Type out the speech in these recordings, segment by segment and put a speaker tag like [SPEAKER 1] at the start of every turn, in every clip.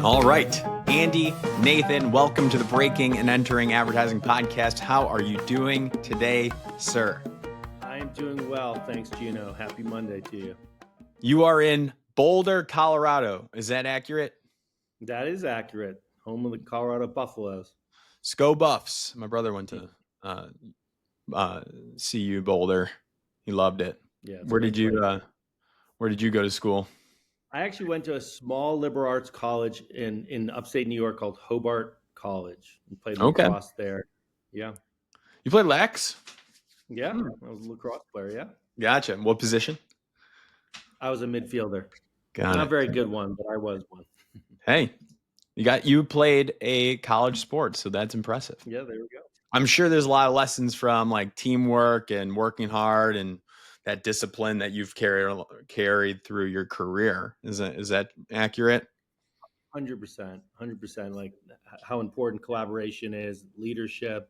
[SPEAKER 1] All right, Andy, Nathan, welcome to the Breaking and Entering Advertising Podcast. How are you doing today, sir?
[SPEAKER 2] I am doing well. Thanks, Gino. Happy Monday to you.
[SPEAKER 1] You are in Boulder, Colorado. Is that accurate?
[SPEAKER 2] That is accurate. Home of the Colorado Buffaloes.
[SPEAKER 1] Sco Buffs. My brother went to CU Boulder. He loved it.
[SPEAKER 2] Yeah.
[SPEAKER 1] Where did you go to school?
[SPEAKER 2] I actually went to a small liberal arts college in upstate New York called Hobart College and played lacrosse there. Yeah.
[SPEAKER 1] You played lax?
[SPEAKER 2] Yeah. I was a lacrosse player. Yeah.
[SPEAKER 1] Gotcha. What position?
[SPEAKER 2] I was a midfielder.
[SPEAKER 1] Got
[SPEAKER 2] Not
[SPEAKER 1] it.
[SPEAKER 2] a very good one, but I was one.
[SPEAKER 1] Hey, you played a college sport, so that's impressive.
[SPEAKER 2] Yeah, there we go.
[SPEAKER 1] I'm sure there's a lot of lessons from like teamwork and working hard and that discipline that you've carried through your career. Is that accurate?
[SPEAKER 2] 100%. Like how important collaboration is, leadership.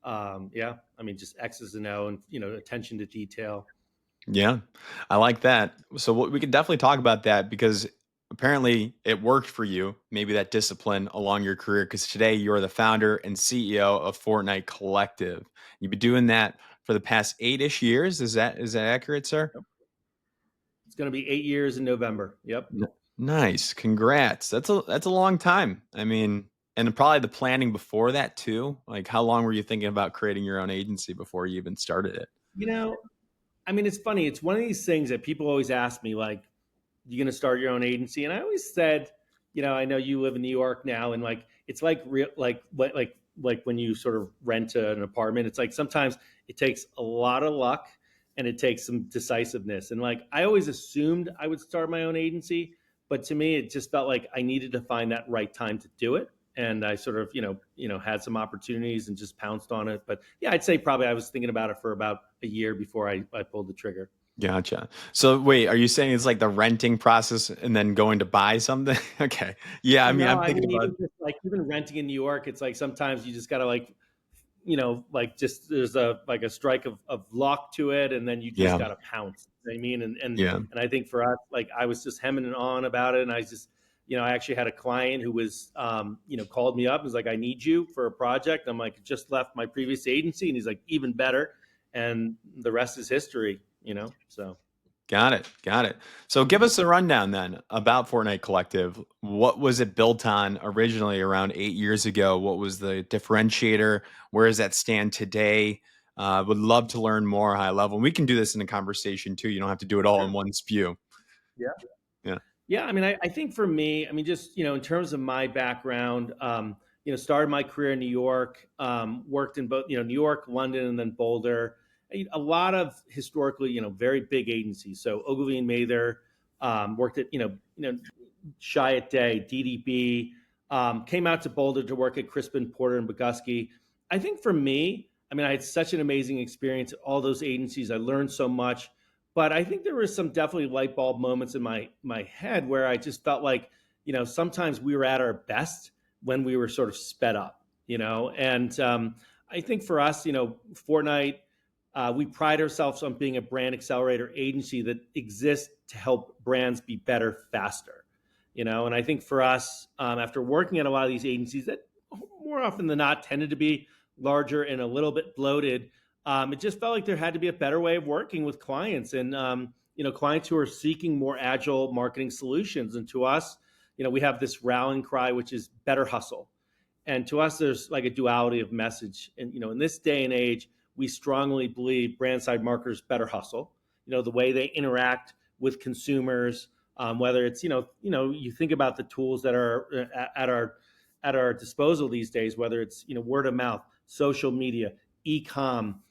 [SPEAKER 2] Yeah. I mean, just X's and O and, attention to detail.
[SPEAKER 1] Yeah, I like that. So we could definitely talk about that because apparently it worked for you, maybe that discipline along your career, because today you're the founder and CEO of Fortnight Collective. You've been doing that for the past 8-ish years. Is that accurate, sir?
[SPEAKER 2] It's going to be 8 years in November. Yep.
[SPEAKER 1] Nice. Congrats. That's a long time. I mean, and probably the planning before that too. Like how long were you thinking about creating your own agency before you even started it?
[SPEAKER 2] I mean, it's funny. It's one of these things that people always ask me, like, you going to start your own agency? And I always said, I know you live in New York now, and like, it's like real, like when you sort of rent an apartment, it's like sometimes it takes a lot of luck and it takes some decisiveness. And like, I always assumed I would start my own agency, but to me, it just felt like I needed to find that right time to do it. And I sort of, had some opportunities and just pounced on it. But yeah, I'd say probably I was thinking about it for about a year before I pulled the trigger.
[SPEAKER 1] Gotcha. So wait, are you saying it's like the renting process and then going to buy something? Okay. Yeah. I mean, I'm thinking about
[SPEAKER 2] even renting in New York. It's like sometimes you just gotta just there's a strike of luck to it, and then you just gotta pounce. You know what I mean, and I think for us, like I was just hemming and on about it, and I just. I actually had a client who was, called me up and was like, I need you for a project. I'm like, just left my previous agency. And he's like, even better. And the rest is history, so.
[SPEAKER 1] Got it. So give us a rundown then about Fortnight Collective. What was it built on originally around 8 years ago? What was the differentiator? Where does that stand today? Would love to learn more high level. And we can do this in a conversation too. You don't have to do it all in one spew.
[SPEAKER 2] Yeah. I mean, I think for me, I mean, just, in terms of my background, started my career in New York, worked in both, New York, London, and then Boulder. A lot of historically, very big agencies. So Ogilvy and Mather, worked at, Chiat Day, DDB, came out to Boulder to work at Crispin Porter and Bogusky. I think for me, I mean, I had such an amazing experience at all those agencies. I learned so much. But I think there were some definitely light bulb moments in my head where I just felt like, sometimes we were at our best when we were sort of sped up, And I think for us, Fortnight, we pride ourselves on being a brand accelerator agency that exists to help brands be better faster, And I think for us, after working at a lot of these agencies that more often than not tended to be larger and a little bit bloated, it just felt like there had to be a better way of working with clients and, clients who are seeking more agile marketing solutions. And to us, we have this rallying cry, which is better hustle. And to us, there's like a duality of message. And, in this day and age, we strongly believe brand side marketers better hustle, the way they interact with consumers, whether it's, you think about the tools that are at our disposal these days, whether it's, word of mouth, social media, e-com,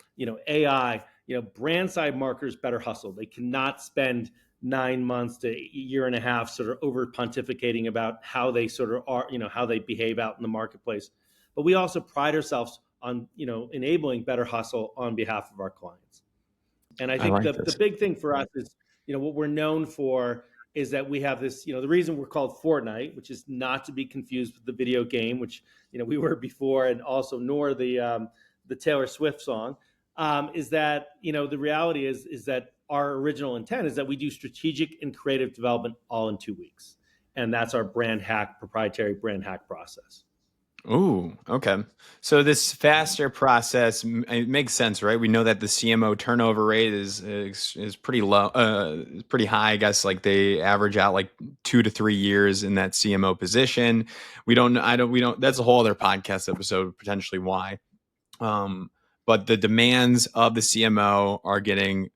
[SPEAKER 2] AI, brand side marketers better hustle. They cannot spend 9 months to a year and a half sort of over pontificating about how they sort of are, how they behave out in the marketplace. But we also pride ourselves on, enabling better hustle on behalf of our clients. And I think the big thing for us is, what we're known for is that we have this, the reason we're called Fortnite, which is not to be confused with the video game, which, we were before, and also nor the Taylor Swift song, is that, the reality is that our original intent is that we do strategic and creative development all in 2 weeks. And that's our brand hack, proprietary brand hack process.
[SPEAKER 1] Ooh, okay. So this faster process, it makes sense, right? We know that the CMO turnover rate is pretty low, pretty high. I guess like they average out like 2 to 3 years in that CMO position. We don't. That's a whole other podcast episode potentially why. Um, but the demands of the CMO are getting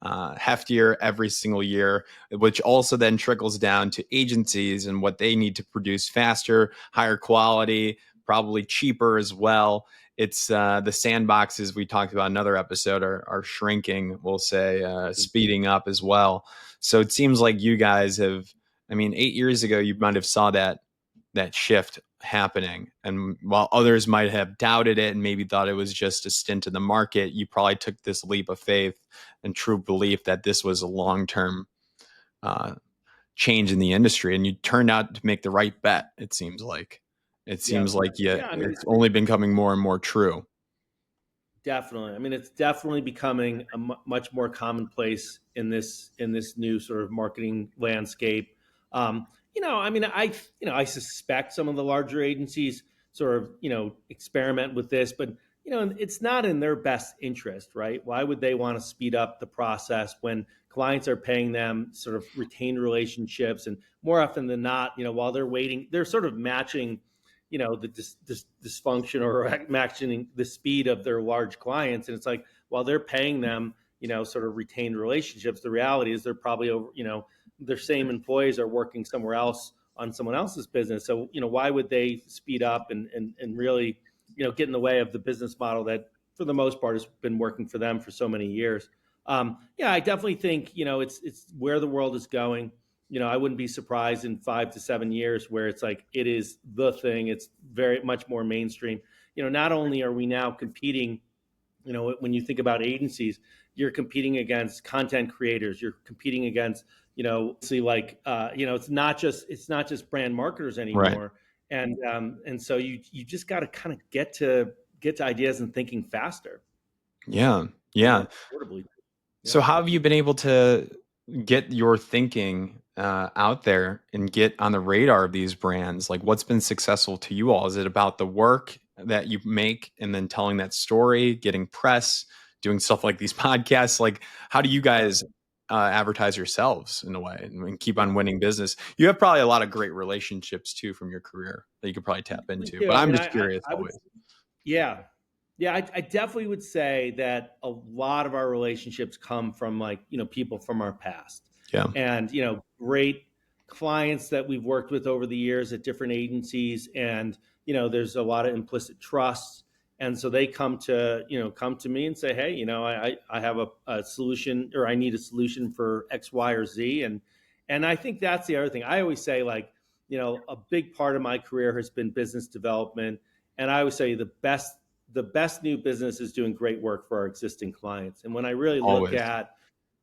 [SPEAKER 1] heftier every single year, which also then trickles down to agencies and what they need to produce faster, higher quality, probably cheaper as well. It's the sandboxes we talked about in another episode are shrinking, we'll say, speeding up as well. So it seems like you guys have, I mean, 8 years ago, you might have saw that shift happening. And while others might have doubted it and maybe thought it was just a stint in the market, you probably took this leap of faith and true belief that this was a long-term uh, change in the industry. And you turned out to make the right bet, it seems like. It
[SPEAKER 2] Yeah.
[SPEAKER 1] seems like
[SPEAKER 2] Yeah. I mean,
[SPEAKER 1] it's only been becoming more and more true.
[SPEAKER 2] definitely. I mean, it's definitely becoming a much more commonplace in this new sort of marketing landscape. I mean, I suspect some of the larger agencies sort of experiment with this, but it's not in their best interest, right? Why would they want to speed up the process when clients are paying them sort of retained relationships, and more often than not, while they're waiting, they're sort of matching the dysfunction or matching the speed of their large clients. And it's like, while they're paying them, sort of retained relationships, the reality is they're probably over, their same employees are working somewhere else on someone else's business. So, why would they speed up and really, get in the way of the business model that for the most part has been working for them for so many years? Yeah, I definitely think, it's where the world is going. I wouldn't be surprised in 5 to 7 years where it's like it is the thing. It's very much more mainstream. Not only are we now competing, when you think about agencies, you're competing against content creators. You're competing against, see, like, it's not just brand marketers
[SPEAKER 1] Right.
[SPEAKER 2] anymore. And so you just got to kind of get to ideas and thinking faster.
[SPEAKER 1] Yeah. Yeah.
[SPEAKER 2] Affordably. Yeah.
[SPEAKER 1] So how have you been able to get your thinking out there and get on the radar of these brands? Like what's been successful to you all? Is it about the work that you make and then telling that story, getting press, doing stuff like these podcasts? Like how do you
[SPEAKER 2] Yeah.
[SPEAKER 1] guys advertise yourselves in a way and keep
[SPEAKER 2] Yeah.
[SPEAKER 1] on winning business? You have probably a lot of great relationships too from your career that you could probably tap
[SPEAKER 2] We
[SPEAKER 1] into,
[SPEAKER 2] do.
[SPEAKER 1] but
[SPEAKER 2] I
[SPEAKER 1] I'm
[SPEAKER 2] mean,
[SPEAKER 1] just curious
[SPEAKER 2] I would,
[SPEAKER 1] always.
[SPEAKER 2] yeah. Yeah, I definitely would say that a lot of our relationships come from, like, people from our past,
[SPEAKER 1] Yeah.
[SPEAKER 2] and great clients that we've worked with over the years at different agencies. And there's a lot of implicit trust, and so they come to me and say, hey, I have a solution, or I need a solution for X, Y, or Z. And I think that's the other thing. I always say, like, a big part of my career has been business development, and I always say the best new business is doing great work for our existing clients. And when I really look
[SPEAKER 1] Always.
[SPEAKER 2] at,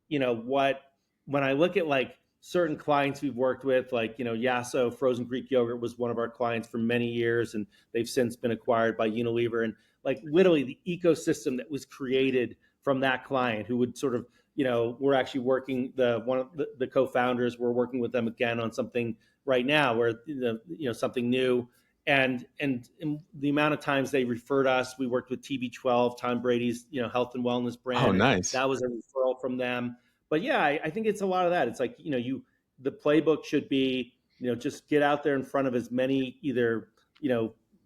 [SPEAKER 2] what, when I look at, like, certain clients we've worked with, like, Yasso Frozen Greek Yogurt was one of our clients for many years, and they've since been acquired by Unilever. And, like, literally the ecosystem that was created from that client, who would sort of, we're actually working, one of the co-founders, we're working with them again on something right now where, something new. And the amount of times they referred us, we worked with TB12, Tom Brady's, health and wellness
[SPEAKER 1] Oh,
[SPEAKER 2] brand, and
[SPEAKER 1] nice.
[SPEAKER 2] that was a referral from them. But yeah, I think it's a lot of that. It's like, the playbook should be, just get out there in front of as many either,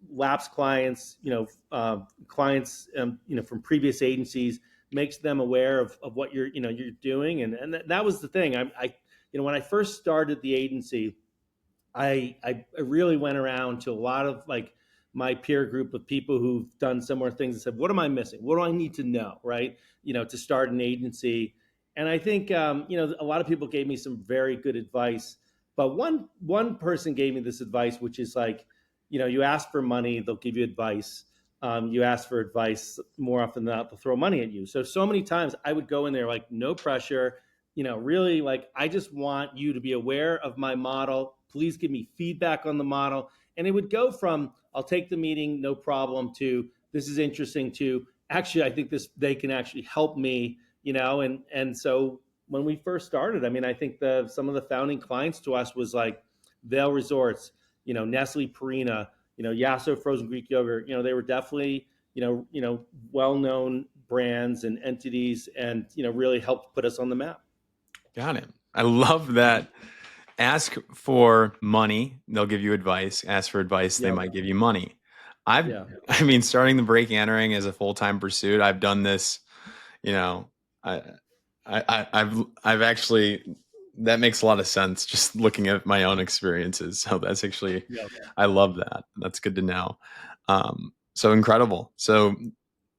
[SPEAKER 2] lapsed clients, clients, from previous agencies, makes them aware of what you're doing. And that was the thing. When I first started the agency, I really went around to a lot of, like, my peer group of people who've done similar things and said, what am I missing? What do I need to know? Right. To start an agency. And I think, a lot of people gave me some very good advice, but one person gave me this advice, which is like, you ask for money, they'll give you advice. You ask for advice, more often than not, they'll throw money at you. So many times I would go in there like, no pressure, really, like, I just want you to be aware of my model. Please give me feedback on the model. And it would go from, I'll take the meeting, no problem, to this is interesting, to actually, I think they can actually help me, and so when we first started, I mean, I think some of the founding clients to us was like, Vail Resorts, Nestle Purina, Yasso frozen Greek yogurt. They were definitely well-known brands and entities, and really helped put us on the map.
[SPEAKER 1] Got it. I love that. Ask for money, they'll give you advice. Ask for advice, they
[SPEAKER 2] Yep.
[SPEAKER 1] might give you money.
[SPEAKER 2] Yeah.
[SPEAKER 1] I mean, starting the break entering as a full-time pursuit, I've done this, you know, I, I've actually, that makes a lot of sense just looking at my own experiences. So that's actually,
[SPEAKER 2] Yep.
[SPEAKER 1] I love that. That's good to know. So incredible. So,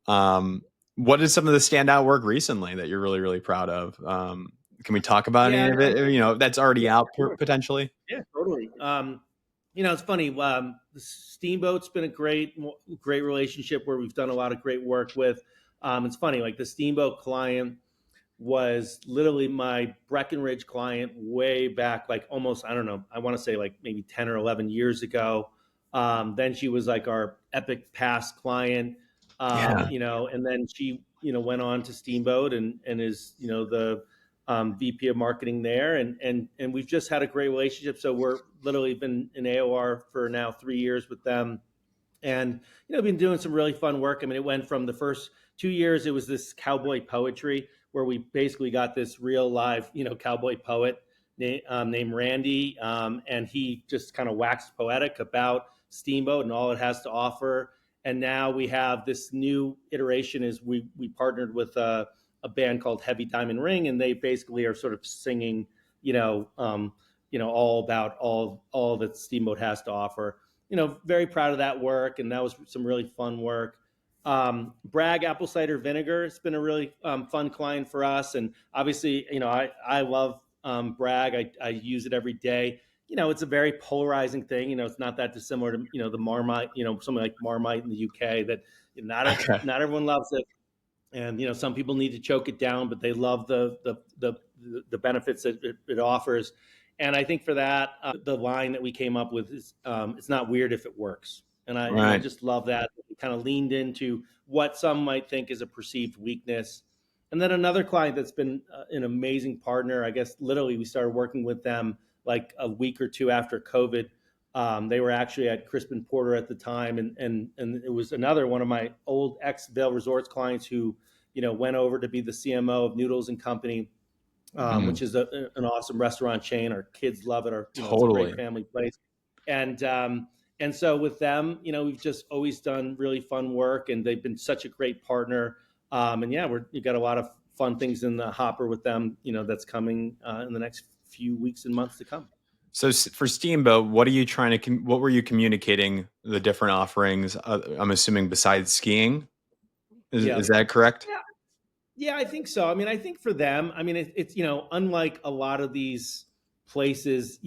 [SPEAKER 1] what is some of the standout work recently that you're really, really proud of? Can we talk about any
[SPEAKER 2] Yeah.
[SPEAKER 1] of it? That's already
[SPEAKER 2] Yeah.
[SPEAKER 1] out
[SPEAKER 2] Sure.
[SPEAKER 1] potentially.
[SPEAKER 2] Yeah. Totally. It's funny. The Steamboat's been a great relationship where we've done a lot of great work with. It's funny, like the Steamboat client was literally my Breckenridge client way back, like almost, I don't know, I want to say like maybe 10 or 11 years ago. Then she was like our Epic Pass client,
[SPEAKER 1] Yeah.
[SPEAKER 2] and then she, went on to Steamboat and is, the VP of marketing there. And we've just had a great relationship. So we're literally been in AOR for now 3 years with them, and been doing some really fun work. I mean, it went from the first 2 years, it was this cowboy poetry where we basically got this real live cowboy poet named Randy, and he just kind of waxed poetic about Steamboat and all it has to offer. And now we have this new iteration is we partnered with a band called Heavy Diamond Ring, and they basically are sort of singing all about all that Steamboat has to offer. Very proud of that work, and that was some really fun work. Bragg Apple Cider Vinegar has been a really fun client for us, and obviously, I love Bragg. I use it every day. It's a very polarizing thing. It's not that dissimilar to the Marmite. Something like Marmite in the UK that
[SPEAKER 1] Okay.
[SPEAKER 2] not everyone loves it, and some people need to choke it down, but they love the benefits that it offers. And I think for that, the line that we came up with is, it's not weird if it works. And I
[SPEAKER 1] Right.
[SPEAKER 2] just love that. We kind of leaned into what some might think is a perceived weakness. And then another client that's been an amazing partner, I guess literally we started working with them like a week or two after COVID. They were actually at Crispin Porter at the time, and it was another one of my old ex Vail Resorts clients who went over to be the CMO of Noodles and Company,
[SPEAKER 1] Mhm.
[SPEAKER 2] which is an awesome restaurant chain. Our kids love it. It's a great
[SPEAKER 1] Totally.
[SPEAKER 2] family place. And and so with them, we've just always done really fun work, and they've been such a great partner. And yeah, we've got a lot of fun things in the hopper with them, that's coming in the next few weeks and months to come.
[SPEAKER 1] So for Steamboat, what are you trying to? What were you communicating the different offerings? I'm assuming besides skiing,
[SPEAKER 2] Yeah.
[SPEAKER 1] is that correct?
[SPEAKER 2] Yeah. Yeah, I think so. I mean, I think for them, I mean, it's unlike a lot of these places,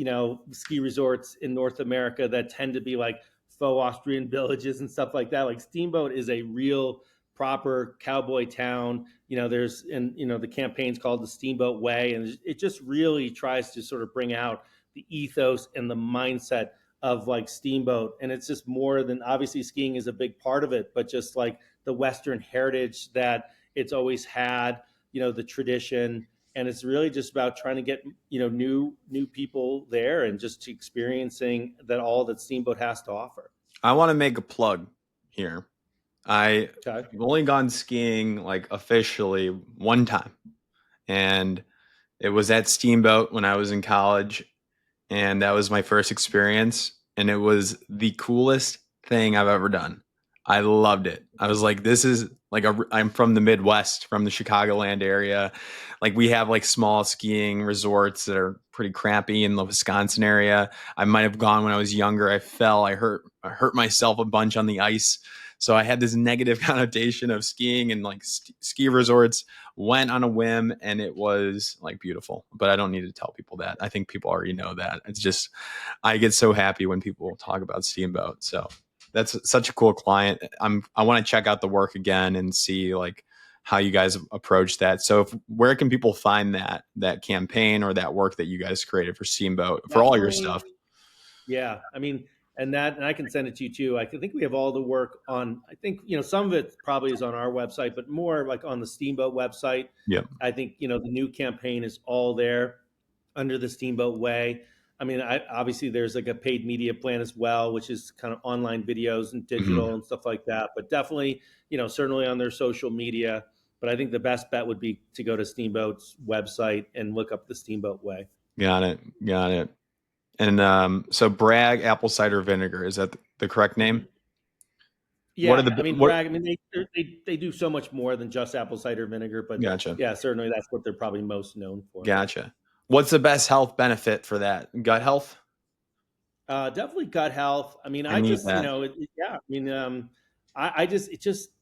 [SPEAKER 2] ski resorts in North America that tend to be like faux Austrian villages and stuff like that. Like Steamboat is a real proper cowboy town. There's and the campaign's called the Steamboat Way, and it just really tries to sort of bring out the ethos and the mindset of like Steamboat. And it's just more than, obviously skiing is a big part of it, but just like the Western heritage that it's always had, the tradition, and it's really just about trying to get new people there and just experiencing that all that Steamboat has to offer.
[SPEAKER 1] I want to make a plug here. I've
[SPEAKER 2] Okay.
[SPEAKER 1] only gone skiing like officially one time, and it was at Steamboat when I was in college, and that was my first experience, and it was the coolest thing I've ever done. I loved it. I was like, this is like I'm from the Midwest, from the Chicagoland area. Like we have like small skiing resorts that are pretty crappy in the Wisconsin area. I might have gone when I was younger. I fell. I hurt myself a bunch on the ice. So I had this negative connotation of skiing and like ski resorts. Went on a whim, and it was like beautiful. But I don't need to tell people that. I think people already know that. It's just I get so happy when people talk about Steamboat. So that's such a cool client. I want to check out the work again and see like how you guys approach that. So where can people find that campaign or that work that you guys created for Steamboat for all your
[SPEAKER 2] Definitely.
[SPEAKER 1] stuff?
[SPEAKER 2] Yeah. I mean, and I can send it to you too. I think we have all the work on, I think, some of it probably is on our website, but more like on the Steamboat website.
[SPEAKER 1] Yep.
[SPEAKER 2] I think, the new campaign is all there under the Steamboat Way. I mean, obviously there's like a paid media plan as well, which is kind of online videos and
[SPEAKER 1] Mhm.
[SPEAKER 2] digital and stuff like that. But definitely, certainly on their social media. But I think the best bet would be to go to Steamboat's website and look up the Steamboat Way.
[SPEAKER 1] Got it. Got it. And so Bragg Apple Cider Vinegar, is that the correct name?
[SPEAKER 2] Mhm.
[SPEAKER 1] What are
[SPEAKER 2] Yeah,
[SPEAKER 1] the
[SPEAKER 2] I mean,
[SPEAKER 1] what
[SPEAKER 2] Bragg. I mean, they do so much more than just apple cider vinegar, but
[SPEAKER 1] Gotcha.
[SPEAKER 2] yeah, certainly that's what they're probably most known for.
[SPEAKER 1] Gotcha. What's the best health benefit for that? Gut health?
[SPEAKER 2] Definitely gut health. I mean,
[SPEAKER 1] I
[SPEAKER 2] I
[SPEAKER 1] need
[SPEAKER 2] just,
[SPEAKER 1] that.
[SPEAKER 2] yeah. I mean, I just,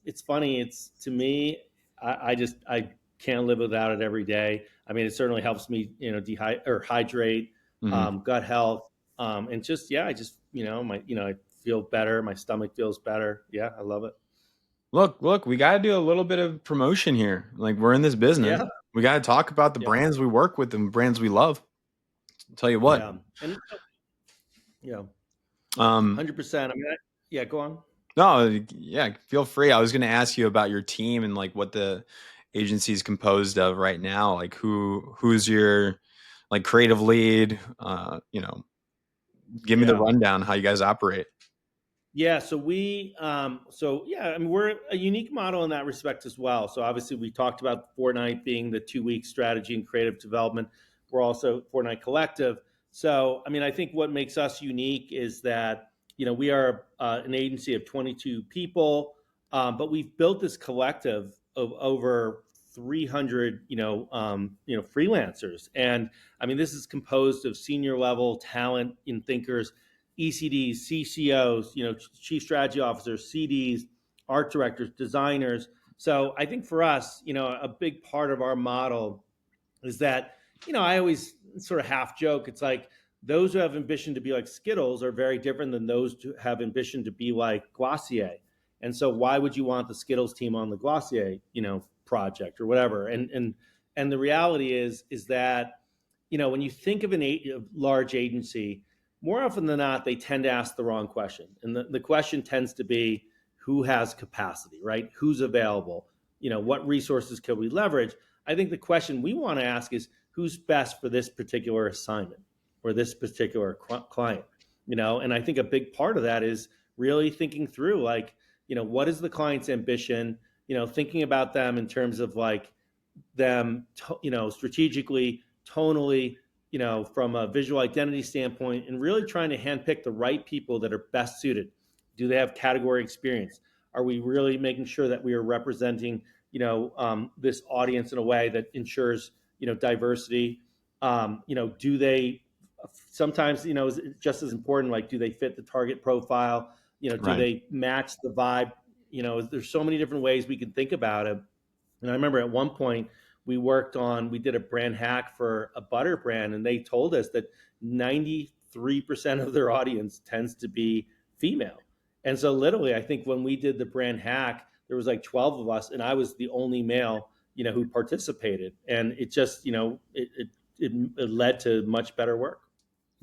[SPEAKER 2] it's funny. It's to me, I can't live without it every day. I mean, it certainly helps me, dehydrate or hydrate,
[SPEAKER 1] Mhm.
[SPEAKER 2] gut health, and just, yeah, I just, I feel better. My stomach feels better. Yeah, I love it.
[SPEAKER 1] Look, we gotta do a little bit of promotion here. Like, we're in this business.
[SPEAKER 2] Yeah,
[SPEAKER 1] We gotta talk about the
[SPEAKER 2] yeah,
[SPEAKER 1] brands we work with and brands we love. I'll tell you what.
[SPEAKER 2] yeah, and yeah,
[SPEAKER 1] Um,
[SPEAKER 2] 100%. I mean, yeah, go on.
[SPEAKER 1] no, yeah, feel free. I was gonna ask you about your team and like what the agency is composed of right now. Like who's your like creative lead? Give me the
[SPEAKER 2] Yeah.
[SPEAKER 1] rundown how you guys operate.
[SPEAKER 2] Yeah, so yeah, I mean, we're a unique model in that respect as well. So obviously, we talked about Fortnite being the 2 week strategy and creative development. We're also Fortnite Collective. So I mean, I think what makes us unique is that we are an agency of 22 people, but we've built this collective of over 300 freelancers, and I mean, this is composed of senior level talent and thinkers, ECDs, CCOs, chief strategy officers, CDs, art directors, designers. So I think for us, a big part of our model is that, I always sort of half joke. It's like those who have ambition to be like Skittles are very different than those who have ambition to be like Glossier. And so why would you want the Skittles team on the Glossier, project or whatever? And the reality is that, when you think of a large agency, more often than not, they tend to ask the wrong question. And the question tends to be who has capacity, right? Who's available? What resources can we leverage? I think the question we want to ask is who's best for this particular assignment or this particular client, and I think a big part of that is really thinking through like, what is the client's ambition, thinking about them in terms of like them, strategically, tonally, from a visual identity standpoint, and really trying to handpick the right people that are best suited. Do they have category experience? Are we really making sure that we are representing, this audience in a way that ensures, diversity? Do they sometimes, is just as important, like, do they fit the target profile? Do
[SPEAKER 1] Right.
[SPEAKER 2] they match the vibe? There's so many different ways we can think about it. And I remember at one point we did a brand hack for a butter brand, and they told us that 93% of their audience tends to be female. And so literally, I think when we did the brand hack, there was like 12 of us, and I was the only male, who participated. And it just, it led to much better work.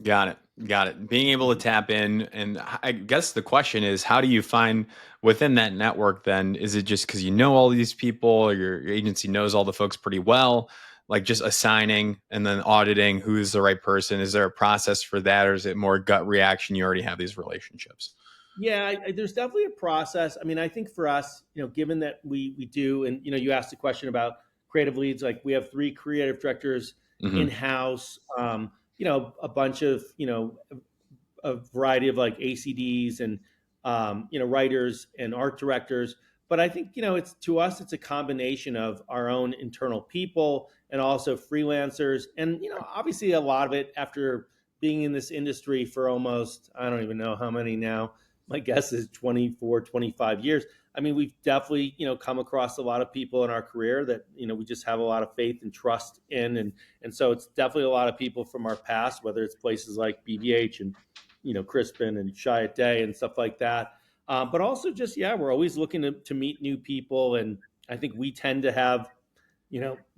[SPEAKER 1] Got it. Got it. Being able to
[SPEAKER 2] Mhm.
[SPEAKER 1] tap in. And I guess the question is, how do you find within that network then? Is it just because you know all these people or your agency knows all the folks pretty well? Like just assigning and then auditing who's the right person? Is there a process for that, or is it more gut reaction? You already have these relationships.
[SPEAKER 2] Yeah, there's definitely a process. I mean, I think for us, given that we do, and you asked a question about creative leads, like we have 3 creative directors in
[SPEAKER 1] Hmm.
[SPEAKER 2] house, a bunch of a variety of like ACDs and writers and art directors. But I think it's to us it's a combination of our own internal people and also freelancers, and obviously a lot of it after being in this industry for almost I don't even know how many now. My guess is 24, 25 years. I mean, we've definitely come across a lot of people in our career that we just have a lot of faith and trust in, and so it's definitely a lot of people from our past, whether it's places like BBH and Crispin and Shy Day and stuff like that. But also just, yeah, we're always looking to meet new people. And I think we tend to have,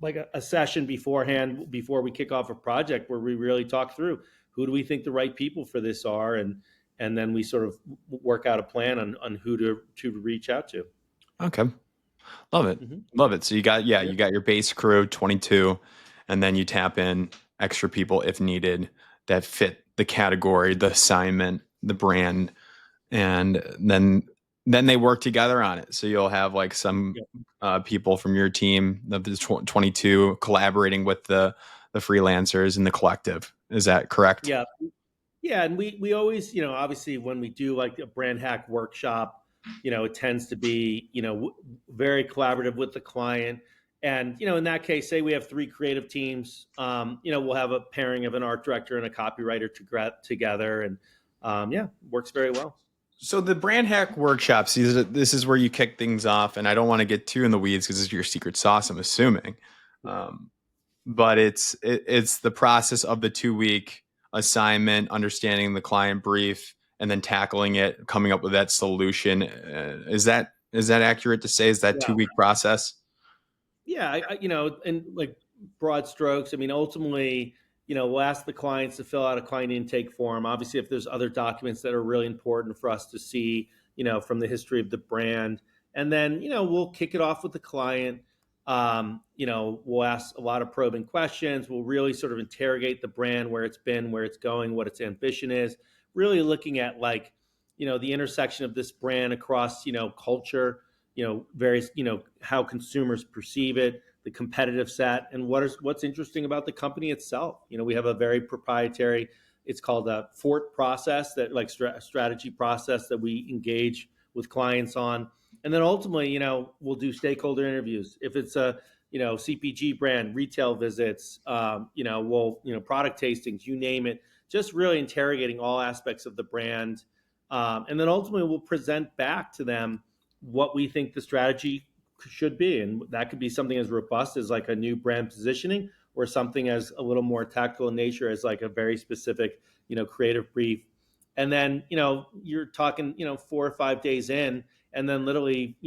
[SPEAKER 2] like a session beforehand before we kick off a project where we really talk through who do we think the right people for this are. And then we sort of work out a plan on who to reach out to.
[SPEAKER 1] Okay. Love it.
[SPEAKER 2] Hmm.
[SPEAKER 1] Love it. So yeah,
[SPEAKER 2] Yeah.
[SPEAKER 1] you got your base crew, 22, and then you tap in extra people if needed that fit the category, the assignment, the brand, and then they work together on it. So you'll have like some people from your team of the 22 collaborating with the freelancers in the collective. Is that correct?
[SPEAKER 2] Yeah. Yeah, and we always, obviously when we do like a brand hack workshop, it tends to be, very collaborative with the client. And, in that case, say we have three creative teams, we'll have a pairing of an art director and a copywriter together. And yeah, works very well.
[SPEAKER 1] So the brand hack workshops, this is where you kick things off, and I don't want to get too in the weeds because it's your secret sauce, I'm assuming. Um, but it's the process of the 2 week assignment, understanding the client brief, and then tackling it, coming up with that solution. Is that accurate to say? Is that
[SPEAKER 2] Yeah.
[SPEAKER 1] 2 week process?
[SPEAKER 2] Yeah, and like broad strokes. I mean, ultimately, we'll ask the clients to fill out a client intake form. Obviously, if there's other documents that are really important for us to see, from the history of the brand, and then we'll kick it off with the client. We'll ask a lot of probing questions. We'll really sort of interrogate the brand, where it's been, where it's going, what its ambition is. Really looking at like, the intersection of this brand across, culture, various, how consumers perceive it, the competitive set, and what's interesting about the company itself. We have a very proprietary, it's called a fort process, that like strategy process that we engage with clients on. And then ultimately, we'll do stakeholder interviews. If it's a, CPG brand, retail visits, product tastings, you name it, just really interrogating all aspects of the brand. And then ultimately we'll present back to them what we think the strategy should be. And that could be something as robust as like a new brand positioning, or something as a little more tactical in nature as like a very specific, creative brief. And then, you're talking, 4 or 5 days in, and then literally,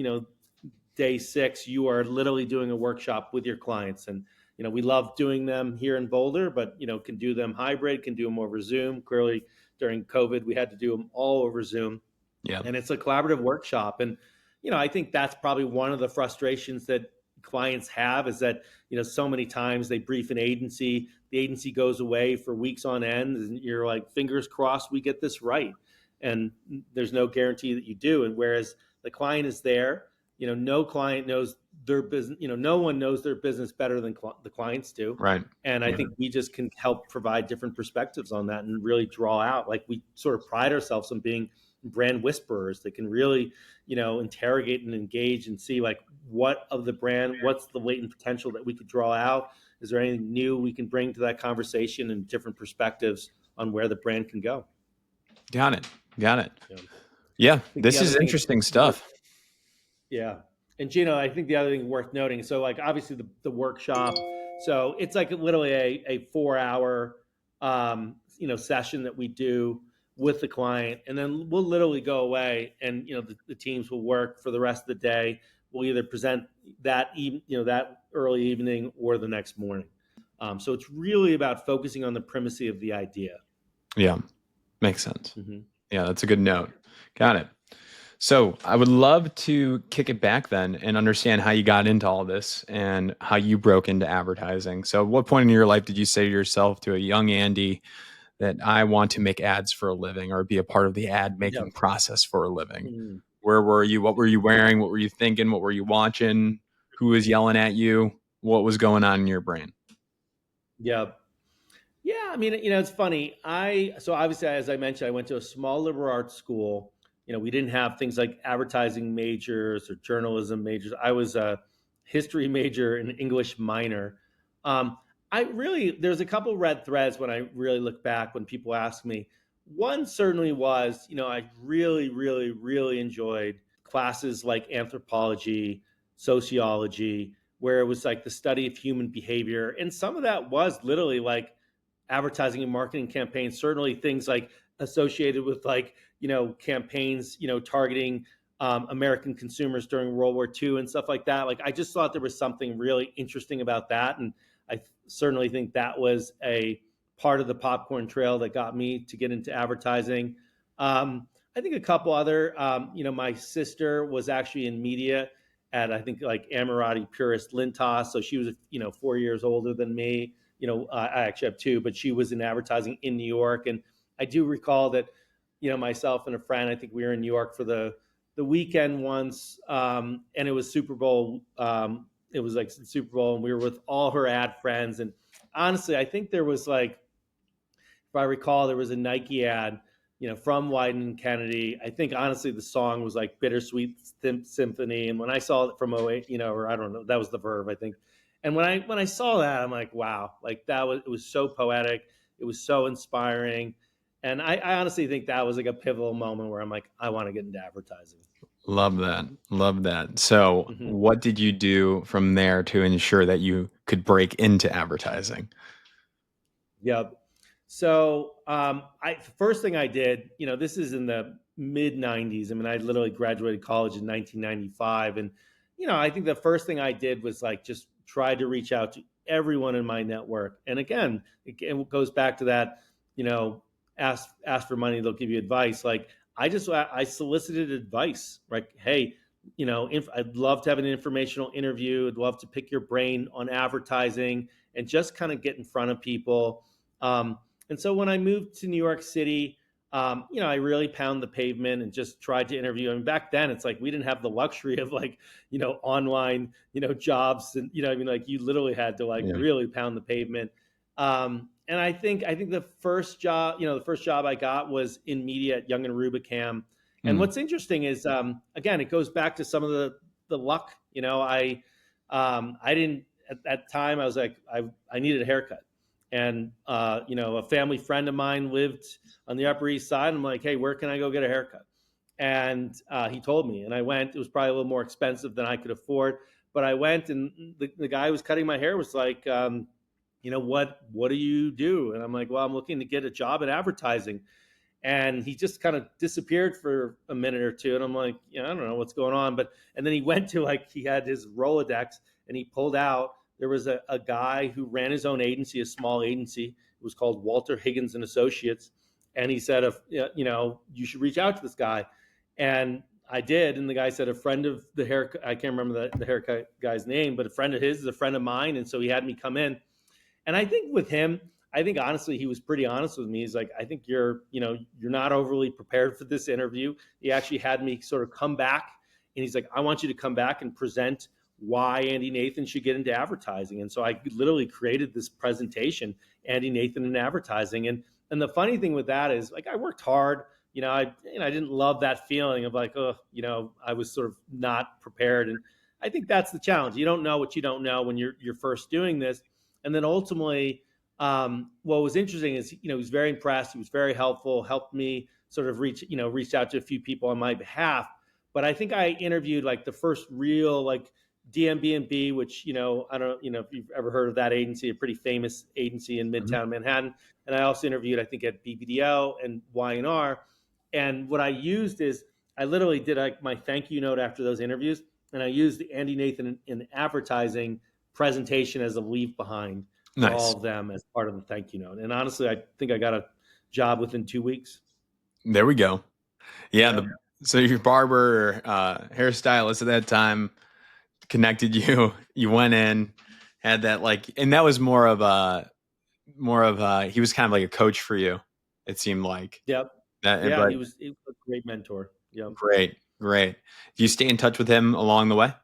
[SPEAKER 2] day 6, you are literally doing a workshop with your clients. And, we love doing them here in Boulder, but, can do them hybrid, can do them over Zoom. Clearly during COVID, we had to do them all over Zoom.
[SPEAKER 1] Yeah.
[SPEAKER 2] And it's a collaborative workshop. And I think that's probably one of the frustrations that clients have, is that so many times they brief an agency, the agency goes away for weeks on end, and you're like, fingers crossed we get this right. And there's no guarantee that you do. And whereas the client is there, no client knows their business, no one knows their business better than the clients do.
[SPEAKER 1] Right.
[SPEAKER 2] And I think we just can help provide different perspectives on that, and really draw out, like, we sort of pride ourselves on being brand whisperers that can really, interrogate and engage and see like what of the brand, what's the latent potential that we could draw out. Is there anything new we can bring to that conversation, and different perspectives on where the brand can go?
[SPEAKER 1] Got it.
[SPEAKER 2] Yeah.
[SPEAKER 1] Yeah,
[SPEAKER 2] I think the
[SPEAKER 1] this
[SPEAKER 2] other
[SPEAKER 1] is
[SPEAKER 2] thing
[SPEAKER 1] interesting stuff.
[SPEAKER 2] Yeah. And Gino, I think the other thing worth noting, so like obviously the workshop, so it's like literally a 4 hour session that we do with the client. And then we'll literally go away, and the teams will work for the rest of the day. We'll either present that early evening or the next morning. So it's really about focusing on the primacy of the idea.
[SPEAKER 1] Yeah, makes sense.
[SPEAKER 2] Mm-hmm.
[SPEAKER 1] Yeah, that's a good note. Got it. So I would love to kick it back then and understand how you got into all this and how you broke into advertising. So, what point in your life did you say to yourself, to a young Andy, that I want to make ads for a living, or be a part of the ad
[SPEAKER 2] Yeah.
[SPEAKER 1] making process for a living?
[SPEAKER 2] Mm-hmm.
[SPEAKER 1] Where were you? What were you wearing? What were you thinking? What were you watching? Who was yelling at you? What was going on in your brain?
[SPEAKER 2] Yeah. Yeah, I mean, it's funny. So obviously, as I mentioned, I went to a small liberal arts school. We didn't have things like advertising majors or journalism majors. I was a history major and English minor. There's a couple red threads when I really look back when people ask me. One certainly was, I really, really, really enjoyed classes like anthropology, sociology, where it was like the study of human behavior. And some of that was literally like advertising and marketing campaigns, certainly things like associated with like, campaigns, targeting American consumers during World War II and stuff like that. Like, I just thought there was something really interesting about that. And I certainly think that was a part of the popcorn trail that got me to get into advertising. I think a couple other, my sister was actually in media at, I think, like Ammirati Purist Lintos. So she was, 4 years older than me. I actually have two, but she was in advertising in New York. And I do recall that, myself and a friend, I think we were in New York for the weekend once, and it was Super Bowl. It was like Super Bowl, and we were with all her ad friends. And honestly, I think there was like, if I recall, there was a Nike ad, from Wyden and Kennedy. I think honestly, the song was like Bittersweet Symphony. And when I saw it from 08, or I don't know, that was the Verve, I think. And when I saw that, I'm like, wow, like it was so poetic. It was so inspiring. And I honestly think that was like a pivotal moment where I'm like, I want to get into advertising.
[SPEAKER 1] Love that. Love that. So,
[SPEAKER 2] Mm-hmm.
[SPEAKER 1] what did you do from there to ensure that you could break into advertising?
[SPEAKER 2] Yep. So, first thing I did, this is in the mid '90s. I mean, I literally graduated college in 1995, and I think the first thing I did was like just try to reach out to everyone in my network. And again, it goes back to that, you know, ask for money, they'll give you advice. Like I solicited advice, like, hey, I'd love to have an informational interview. I'd love to pick your brain on advertising and just kind of get in front of people. And so when I moved to New York City, I really pound the pavement and just tried to interview. I mean, back then it's like we didn't have the luxury of like, online, jobs, and I mean, like you literally had to like
[SPEAKER 1] Yeah.
[SPEAKER 2] really pound the pavement. And I think the first job I got was in media at Young and Rubicam. And
[SPEAKER 1] Mm.
[SPEAKER 2] what's interesting is, again, it goes back to some of the luck. I didn't at that time. I was like, I needed a haircut, and a family friend of mine lived on the Upper East Side. I'm like, hey, where can I go get a haircut? And he told me, and I went. It was probably a little more expensive than I could afford, but I went, and the guy who was cutting my hair was like, what do you do? And I'm like, well, I'm looking to get a job in advertising. And he just kind of disappeared for a minute or two, and I'm like, I don't know what's going on. And then he went to, like, he had his Rolodex, and he pulled out, there was a guy who ran his own agency, a small agency. It was called Walter Higgins and Associates. And he said, if you should reach out to this guy. And I did. And the guy said, a friend of the haircut, I can't remember the haircut guy's name, but a friend of his is a friend of mine. And so he had me come in. And I think with him, I think honestly, he was pretty honest with me. He's like, I think you're not overly prepared for this interview. He actually had me sort of come back, and he's like, I want you to come back and present why Andy Nathan should get into advertising. And so I literally created this presentation, Andy Nathan in advertising. And the funny thing with that is, like, I worked hard. I didn't love that feeling of like, I was sort of not prepared. And I think that's the challenge. You don't know what you don't know when you're first doing this. And then ultimately, what was interesting is, he was very impressed. He was very helpful, helped me sort of reach out to a few people on my behalf. But I think I interviewed like the first real like DMB&B, which, I don't, if you've ever heard of that agency, a pretty famous agency in
[SPEAKER 1] Mhm.
[SPEAKER 2] Midtown Manhattan. And I also interviewed, I think, at BBDO and Y&R. And what I used is I literally did like my thank you note after those interviews. And I used the Andy Nathan in advertising presentation as a leave behind for
[SPEAKER 1] Nice.
[SPEAKER 2] all of them as part of the thank you note. And honestly, I think I got a job within 2 weeks.
[SPEAKER 1] There we go. Yeah.
[SPEAKER 2] Yeah.
[SPEAKER 1] So your barber, hairstylist at that time connected you. You went in, had that like, and that was he was kind of like a coach for you. It seemed like
[SPEAKER 2] Yep.
[SPEAKER 1] that,
[SPEAKER 2] Yeah.
[SPEAKER 1] but
[SPEAKER 2] He was a great mentor. Yep.
[SPEAKER 1] great, great. Do you stay in touch with him along the way?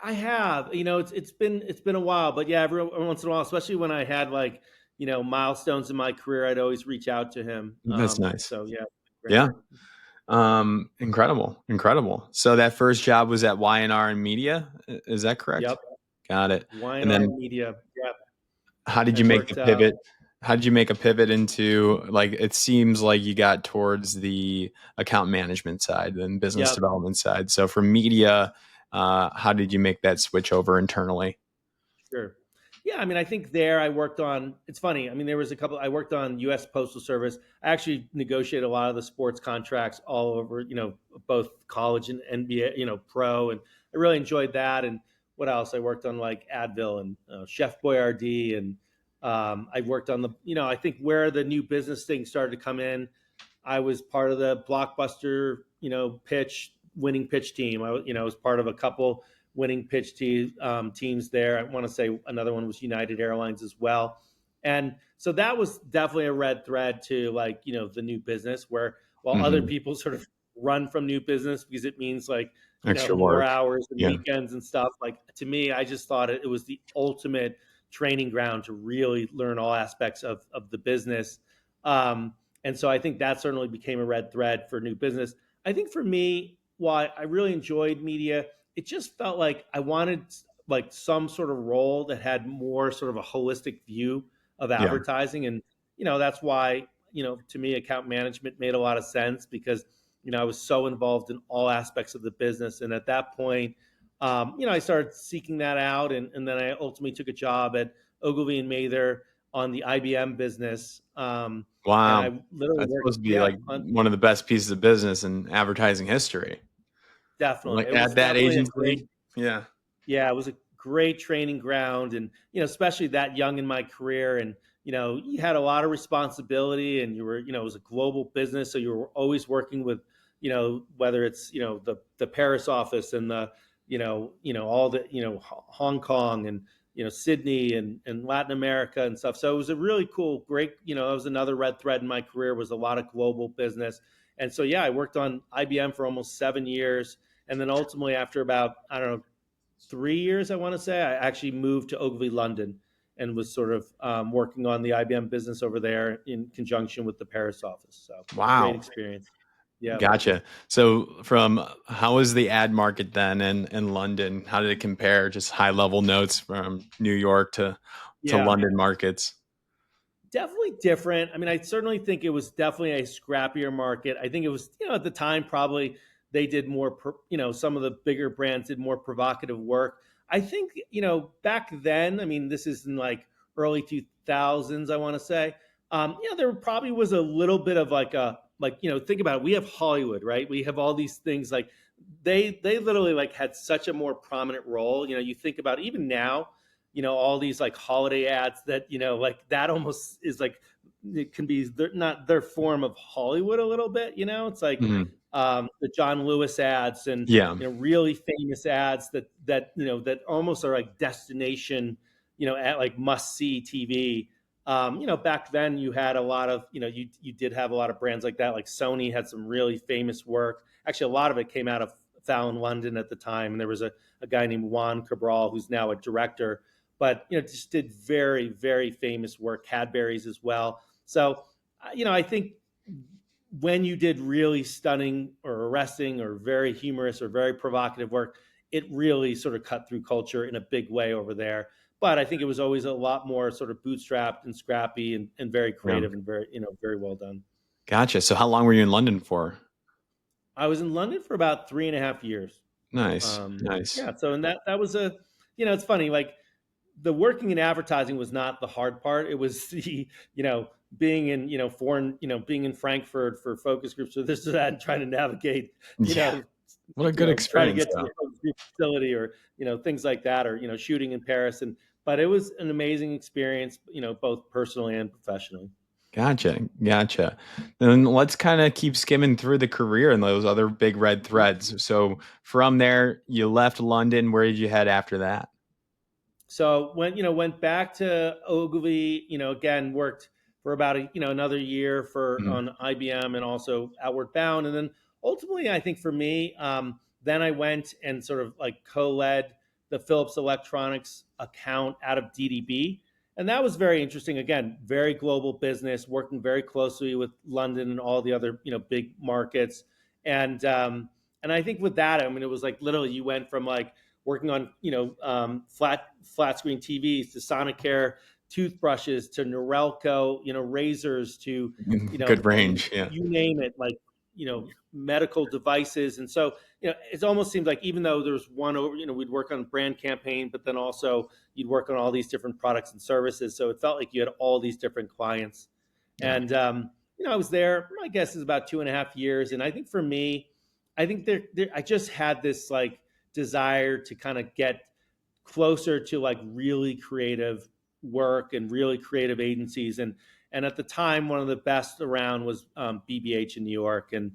[SPEAKER 2] I have, it's been a while, but yeah, every once in a while, especially when I had like, milestones in my career, I'd always reach out to him.
[SPEAKER 1] That's nice.
[SPEAKER 2] So yeah, great.
[SPEAKER 1] Yeah. Incredible, incredible. So that first job was at Y&R and Media. Is that correct?
[SPEAKER 2] Yep.
[SPEAKER 1] Got it. And
[SPEAKER 2] Y&R
[SPEAKER 1] then
[SPEAKER 2] Media. Yeah.
[SPEAKER 1] how did
[SPEAKER 2] I
[SPEAKER 1] you make the
[SPEAKER 2] worked.
[SPEAKER 1] pivot? How did you make a pivot into, like, it seems like you got towards the account management side and business
[SPEAKER 2] Yep.
[SPEAKER 1] development side. So for media, how did you make that switch over internally?
[SPEAKER 2] Sure. Yeah, I mean, I think there I worked on. It's funny. I mean, there was a couple. I worked on U.S. Postal Service. I actually negotiated a lot of the sports contracts all over, both college and NBA, pro, and I really enjoyed that. And what else? I worked on like Advil and Chef Boyardee, and I worked on I think where the new business thing started to come in. I was part of the blockbuster, winning pitch team. I was part of a couple winning pitch teams there. I want to say another one was United Airlines as well. And so that was definitely a red thread to, like, the new business, where while other
[SPEAKER 1] Hmm.
[SPEAKER 2] people sort of run from new business because it means, like,
[SPEAKER 1] Extra
[SPEAKER 2] more
[SPEAKER 1] work.
[SPEAKER 2] hours and
[SPEAKER 1] Yeah.
[SPEAKER 2] weekends and stuff. Like, to me, I just thought it was the ultimate training ground to really learn all aspects of the business. And so I think that certainly became a red thread for new business. I think for me, while I really enjoyed media, it just felt like I wanted, like, some sort of role that had more sort of a holistic view of
[SPEAKER 1] Yeah.
[SPEAKER 2] advertising. And, that's why, to me, account management made a lot of sense, because, I was so involved in all aspects of the business. And at that point, I started seeking that out. And then I ultimately took a job at Ogilvy and Mather on the IBM business. And
[SPEAKER 1] Wow.
[SPEAKER 2] I literally
[SPEAKER 1] That's
[SPEAKER 2] worked,
[SPEAKER 1] supposed to be
[SPEAKER 2] yeah,
[SPEAKER 1] like
[SPEAKER 2] on,
[SPEAKER 1] one of the best pieces of business in advertising history.
[SPEAKER 2] definitely.
[SPEAKER 1] Like
[SPEAKER 2] It was
[SPEAKER 1] at that
[SPEAKER 2] definitely a great,
[SPEAKER 1] agency. Yeah.
[SPEAKER 2] yeah, it was a great training ground. And, especially that young in my career. And, you had a lot of responsibility, and you were, it was a global business. So you were always working with, whether it's, the Paris office and the, all the, Hong Kong and, Sydney and Latin America and stuff. So it was a really cool, great, that was another red thread in my career, was a lot of global business. And so, yeah, I worked on IBM for almost 7 years. And then ultimately, after about, I don't know, 3 years, I want to say, I actually moved to Ogilvy, London, and was sort of working on the IBM business over there in conjunction with the Paris office. So great
[SPEAKER 1] Wow.
[SPEAKER 2] experience. Yeah.
[SPEAKER 1] Gotcha. So from how was the ad market then in London? How did it compare? Just high level notes from New York to
[SPEAKER 2] Yeah.
[SPEAKER 1] London markets.
[SPEAKER 2] Definitely different. I mean, I certainly think it was definitely a scrappier market. I think it was, at the time, probably they did more, some of the bigger brands did more provocative work. I think, back then, I mean, this is in, like, early 2000s, I want to say, there probably was a little bit of, like, think about it. We have Hollywood, right? We have all these things, like, they literally, like, had such a more prominent role. You think about, even now, all these, like, holiday ads that, like, that almost is like, it can be not their form of Hollywood a little bit. It's like,
[SPEAKER 1] Mhm.
[SPEAKER 2] the John Lewis ads, and,
[SPEAKER 1] Yeah.
[SPEAKER 2] really famous ads that that almost are like destination, at, like, must see TV. Back then you had a lot of, you did have a lot of brands like that. Like, Sony had some really famous work. Actually, a lot of it came out of Fallon, London at the time, and there was a guy named Juan Cabral, who's now a director, but, just did very, very famous work. Cadbury's as well. So, I think when you did really stunning or arresting or very humorous or very provocative work, it really sort of cut through culture in a big way over there. But I think it was always a lot more sort of bootstrapped and scrappy, and very
[SPEAKER 1] Yeah.
[SPEAKER 2] creative, and very, very well done.
[SPEAKER 1] Gotcha. So how long were you in London for?
[SPEAKER 2] I was in London for about 3.5 years.
[SPEAKER 1] Nice. Nice.
[SPEAKER 2] Yeah. So, and that was it's funny, like, the working in advertising was not the hard part. It was the, being in, foreign, being in Frankfurt for focus groups or this or that, and trying to navigate, you
[SPEAKER 1] Yeah.
[SPEAKER 2] know,
[SPEAKER 1] What a good
[SPEAKER 2] trying to
[SPEAKER 1] experience
[SPEAKER 2] get to
[SPEAKER 1] though.
[SPEAKER 2] the focus group facility, or, things like that, or, shooting in Paris. But it was an amazing experience, both personally and professionally.
[SPEAKER 1] Gotcha. Gotcha. Then let's kind of keep skimming through the career and those other big red threads. So from there, you left London. Where did you head after that?
[SPEAKER 2] So went back to Ogilvy, again, worked for about another year for
[SPEAKER 1] Mhm.
[SPEAKER 2] on IBM, and also Outward Bound. And then ultimately, I think for me, then I went and sort of, like, co-led the Philips Electronics account out of DDB. And that was very interesting. Again, very global business, working very closely with London and all the other, big markets. And I think with that, I mean, it was like, literally, you went from, like, working on, flat screen TVs to Sonicare toothbrushes to Norelco, razors to,
[SPEAKER 1] Good
[SPEAKER 2] I mean,
[SPEAKER 1] range. Yeah.
[SPEAKER 2] you name it, like, medical devices. And so, it almost seems like, even though there's one over, we'd work on brand campaign, but then also you'd work on all these different products and services. So it felt like you had all these different clients.
[SPEAKER 1] Yeah.
[SPEAKER 2] And, I was there, my guess is about 2.5 years. And I think for me, I think I just had this, like, desire to kind of get closer to, like, really creative work and really creative agencies. And at the time, one of the best around was, BBH in New York. And,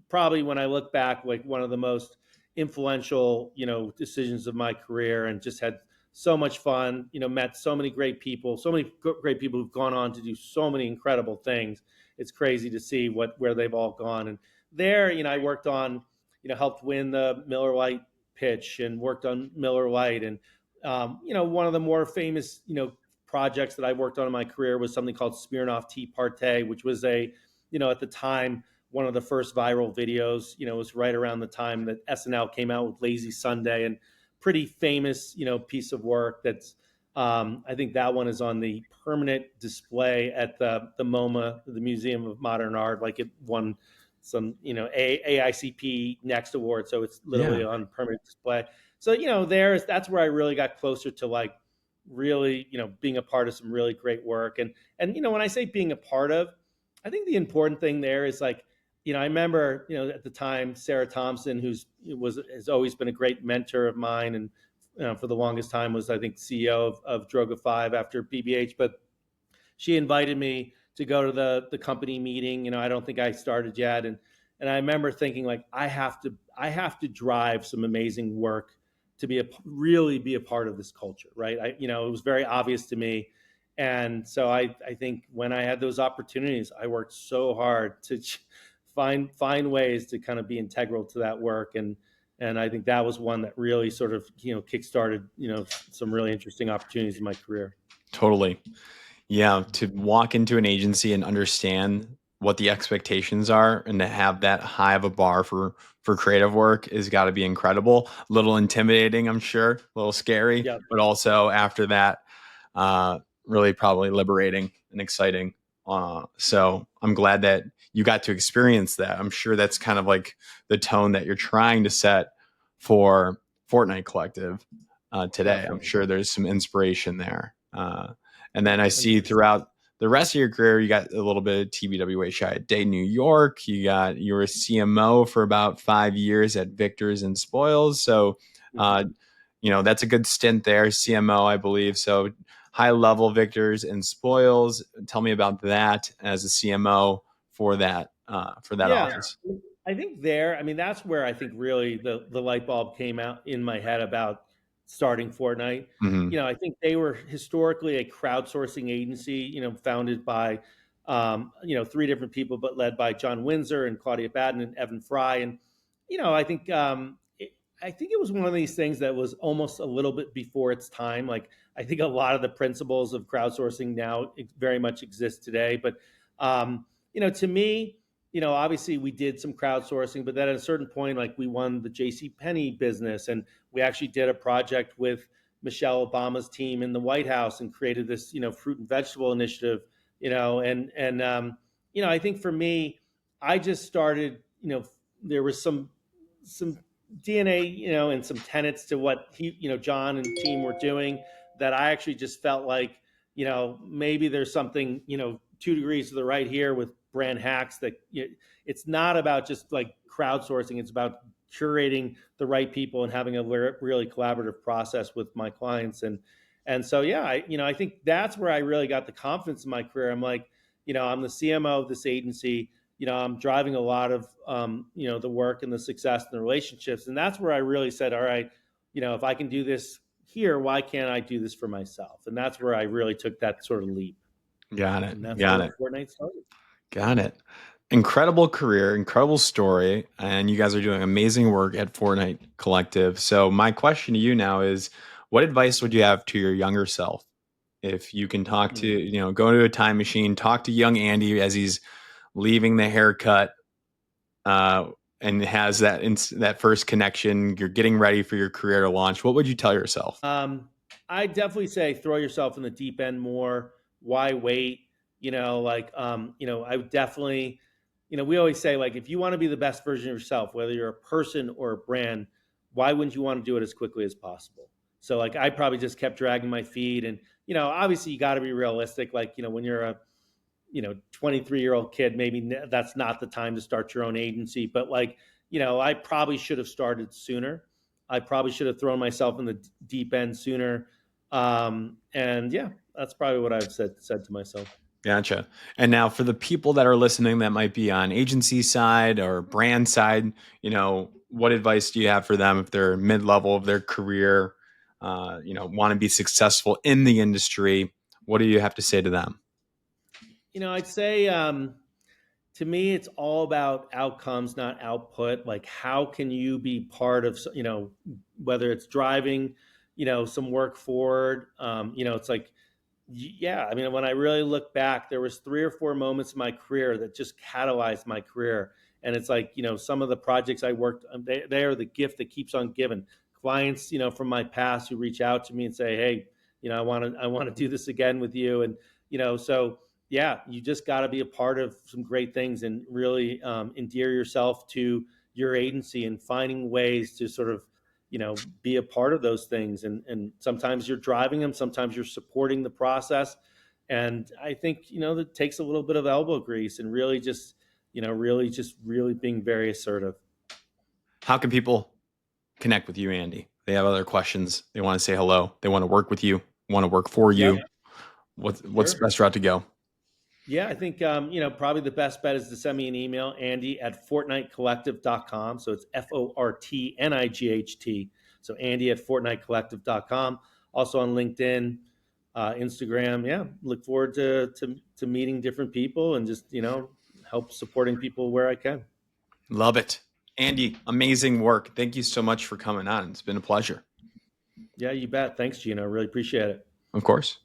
[SPEAKER 2] probably, when I look back, like, one of the most influential, decisions of my career, and just had so much fun. Met so many great people, so many great people who've gone on to do so many incredible things. It's crazy to see where they've all gone. And there, I worked on, helped win the Miller Lite pitch and worked on Miller Lite. And one of the more famous, projects that I worked on in my career was something called Smirnoff Tea Party, which was at the time, one of the first viral videos. It was right around the time that SNL came out with Lazy Sunday, and pretty famous, piece of work that's, I think that one is on the permanent display at the MoMA, the Museum of Modern Art. Like, it won some, AICP Next Award, so it's literally
[SPEAKER 1] Yeah.
[SPEAKER 2] on permanent display. So, that's where I really got closer to, like, really, being a part of some really great work. And when I say being a part of, I think the important thing there is, like, I remember, at the time, Sarah Thompson, has always been a great mentor of mine, and for the longest time was, I think, CEO of Droga 5 after BBH. But she invited me to go to the company meeting. I don't think I started yet, and I remember thinking, like, I have to drive some amazing work to really be a part of this culture, right? It was very obvious to me. And so I think when I had those opportunities, I worked so hard to find ways to kind of be integral to that work. And I think that was one that really sort of, kickstarted, some really interesting opportunities in my career.
[SPEAKER 1] Totally. Yeah, to walk into an agency and understand what the expectations are and to have that high of a bar for creative work is got to be incredible. A little intimidating, I'm sure, a little scary,
[SPEAKER 2] Yeah.
[SPEAKER 1] but also after that, really probably liberating and exciting. So I'm glad that you got to experience that. I'm sure that's kind of like the tone that you're trying to set for Fortnight Collective today. I'm
[SPEAKER 2] Definitely.
[SPEAKER 1] sure there's some inspiration there. And then I see
[SPEAKER 2] 100%.
[SPEAKER 1] throughout the rest of your career, you got a little bit of TBWA Shy at Day New York. You were a CMO for about 5 years at Victor's and Spoils. So,
[SPEAKER 2] Mhm.
[SPEAKER 1] that's a good stint there. CMO, I believe. So high level Victor's and Spoils. Tell me about that as a CMO for that
[SPEAKER 2] Yeah.
[SPEAKER 1] office.
[SPEAKER 2] I think I mean, that's where I think really the light bulb came out in my head about starting Fortnite.
[SPEAKER 1] Hmm.
[SPEAKER 2] I think they were historically a crowdsourcing agency, founded by, three different people, but led by John Windsor and Claudia Batten and Evan Fry. And, I think it was one of these things that was almost a little bit before its time. Like, I think a lot of the principles of crowdsourcing now very much exist today. But, to me, obviously we did some crowdsourcing, but then at a certain point, like, we won the J.C. Penney business, and we actually did a project with Michelle Obama's team in the White House and created this, fruit and vegetable initiative, I think for me, I just started, there was some DNA, and some tenets to what John and team were doing, that I actually just felt like, maybe there's something, 2 degrees to the right here with brand hacks, that it's not about just like crowdsourcing. It's about curating the right people and having a really collaborative process with my clients. And so, yeah, I think that's where I really got the confidence in my career. I'm like, I'm the CMO of this agency. I'm driving a lot of, the work and the success and the relationships. And that's where I really said, all right, if I can do this here, why can't I do this for myself? And that's where I really took that sort of leap.
[SPEAKER 1] Got it.
[SPEAKER 2] And that's
[SPEAKER 1] Got
[SPEAKER 2] where
[SPEAKER 1] it.
[SPEAKER 2] Fortnite started.
[SPEAKER 1] Got it. Incredible career, incredible story, and you guys are doing amazing work at Fortnite Collective. So my question to you now is, what advice would you have to your younger self? If you can talk to,
[SPEAKER 2] Mm.
[SPEAKER 1] go into a time machine, talk to young Andy as he's leaving the haircut, uh, and has that first connection, you're getting ready for your career to launch. What would you tell yourself?
[SPEAKER 2] I definitely say throw yourself in the deep end more. Why wait? I would definitely, we always say, like, if you want to be the best version of yourself, whether you're a person or a brand, why wouldn't you want to do it as quickly as possible? So, like, I probably just kept dragging my feet. And, obviously you got to be realistic. Like, when you're a, 23-year-old kid, maybe that's not the time to start your own agency. But, like, I probably should have started sooner. I probably should have thrown myself in the deep end sooner. And yeah, that's probably what I've said to myself.
[SPEAKER 1] Gotcha. And now for the people that are listening that might be on agency side or brand side, what advice do you have for them if they're mid-level of their career, want to be successful in the industry? What do you have to say to them?
[SPEAKER 2] I'd say to me, it's all about outcomes, not output. Like, how can you be part of, whether it's driving, some work forward. It's like, yeah, I mean, when I really look back, there was 3 or 4 moments in my career that just catalyzed my career. And it's like, some of the projects I worked on, they are the gift that keeps on giving. Clients, from my past who reach out to me and say, hey, I want to do this again with you. And, so yeah, you just got to be a part of some great things and really endear yourself to your agency and finding ways to sort of be a part of those things. And sometimes you're driving them, sometimes you're supporting the process. And I think that takes a little bit of elbow grease and really just really being very assertive.
[SPEAKER 1] How can people connect with you, Andy? They have other questions. They want to say hello. They want to work with you, want to work for
[SPEAKER 2] Yep.
[SPEAKER 1] you. What's the
[SPEAKER 2] Sure.
[SPEAKER 1] best route to go?
[SPEAKER 2] Yeah, I think probably the best bet is to send me an email, Andy@fortnightcollective.com. So it's FORTNIGHT. So Andy@fortnightcollective.com. Also on LinkedIn, Instagram. Yeah, look forward to meeting different people and just help supporting people where I can.
[SPEAKER 1] Love it. Andy, amazing work. Thank you so much for coming on. It's been a pleasure.
[SPEAKER 2] Yeah, you bet. Thanks, Gino. Really appreciate it.
[SPEAKER 1] Of course.